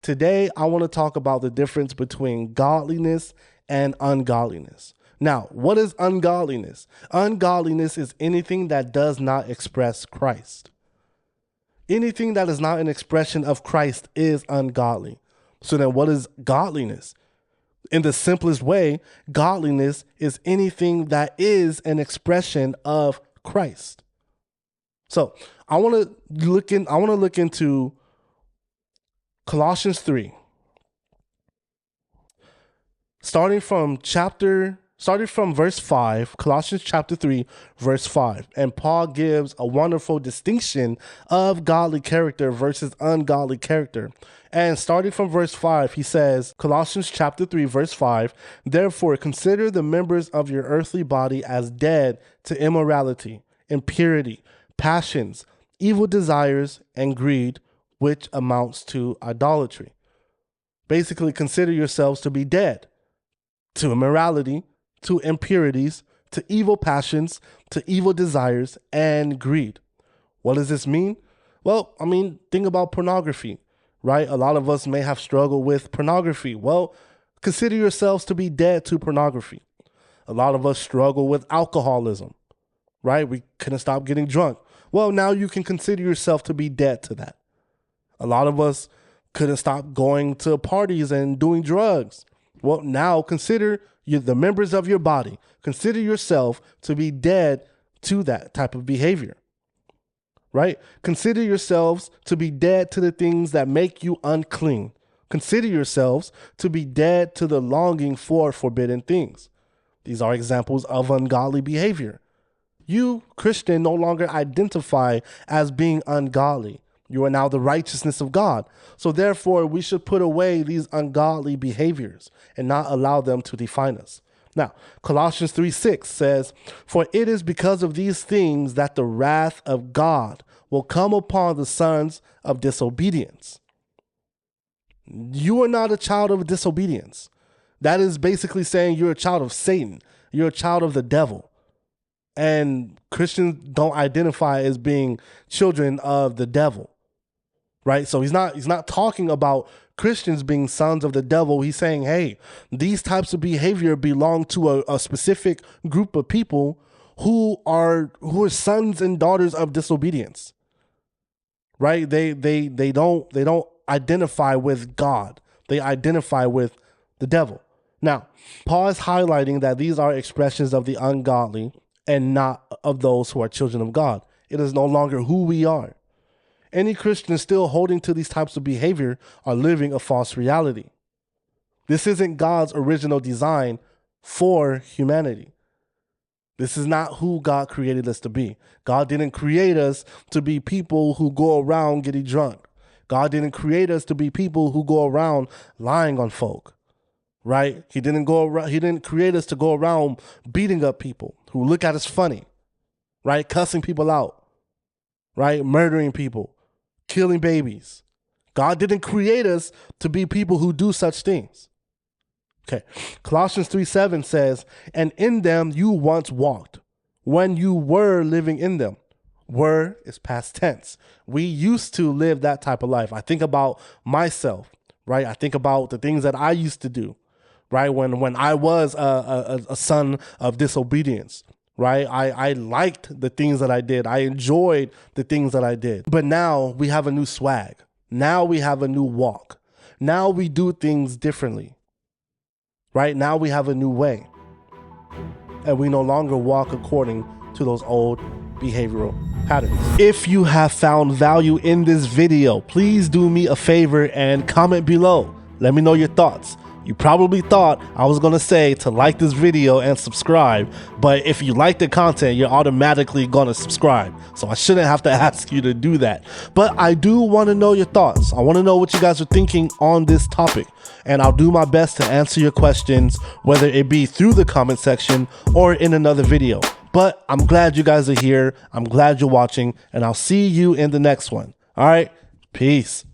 Today, I want to talk about the difference between godliness and ungodliness. Now, what is ungodliness? Ungodliness is anything that does not express Christ. Anything that is not an expression of Christ is ungodly. So then what is godliness? In the simplest way, godliness is anything that is an expression of Christ. So I want to look into Colossians 3. Starting from verse 5, Colossians chapter 3, verse 5. And Paul gives a wonderful distinction of godly character versus ungodly character. And starting from verse 5, he says, Colossians chapter 3, verse 5, therefore consider the members of your earthly body as dead to immorality, impurity, passions, evil desires, and greed, which amounts to idolatry. Basically, consider yourselves to be dead to immorality, to impurities, to evil passions, to evil desires, and greed. What does this mean? Well, think about pornography, right? A lot of us may have struggled with pornography. Well, consider yourselves to be dead to pornography. A lot of us struggle with alcoholism, right? We couldn't stop getting drunk. Well, now you can consider yourself to be dead to that. A lot of us couldn't stop going to parties and doing drugs. Well, now consider the members of your body. Consider yourself to be dead to that type of behavior, right? Consider yourselves to be dead to the things that make you unclean. Consider yourselves to be dead to the longing for forbidden things. These are examples of ungodly behavior. You, Christian, no longer identify as being ungodly. You are now the righteousness of God. So therefore, we should put away these ungodly behaviors and not allow them to define us. Now, Colossians 3:6 says, for it is because of these things that the wrath of God will come upon the sons of disobedience. You are not a child of disobedience. That is basically saying you're a child of Satan. You're a child of the devil. And Christians don't identify as being children of the devil, right? So he's not talking about Christians being sons of the devil. He's saying, hey, these types of behavior belong to a specific group of people who are sons and daughters of disobedience, right? They don't identify with God. They identify with the devil. Now, Paul is highlighting that these are expressions of the ungodly and not of those who are children of God. It is no longer who we are. Any Christian still holding to these types of behavior are living a false reality. This isn't God's original design for humanity. This is not who God created us to be. God didn't create us to be people who go around getting drunk. God didn't create us to be people who go around lying on folk. Right? He didn't create us to go around beating up people who look at us funny, right? Cussing people out, right? Murdering people, killing babies. God didn't create us to be people who do such things. Okay. Colossians 3:7 says, and in them you once walked when you were living in them. Were is past tense. We used to live that type of life. I think about myself, right? I think about the things that I used to do. Right, when I was a son of disobedience, right? I liked the things that I did. I enjoyed the things that I did. But now we have a new swag. Now we have a new walk. Now we do things differently, right? Now we have a new way. And we no longer walk according to those old behavioral patterns. If you have found value in this video, please do me a favor and comment below. Let me know your thoughts. You probably thought I was going to say to like this video and subscribe, but if you like the content, you're automatically going to subscribe. So I shouldn't have to ask you to do that. But I do want to know your thoughts. I want to know what you guys are thinking on this topic, and I'll do my best to answer your questions, whether it be through the comment section or in another video. But I'm glad you guys are here. I'm glad you're watching, and I'll see you in the next one. All right, peace.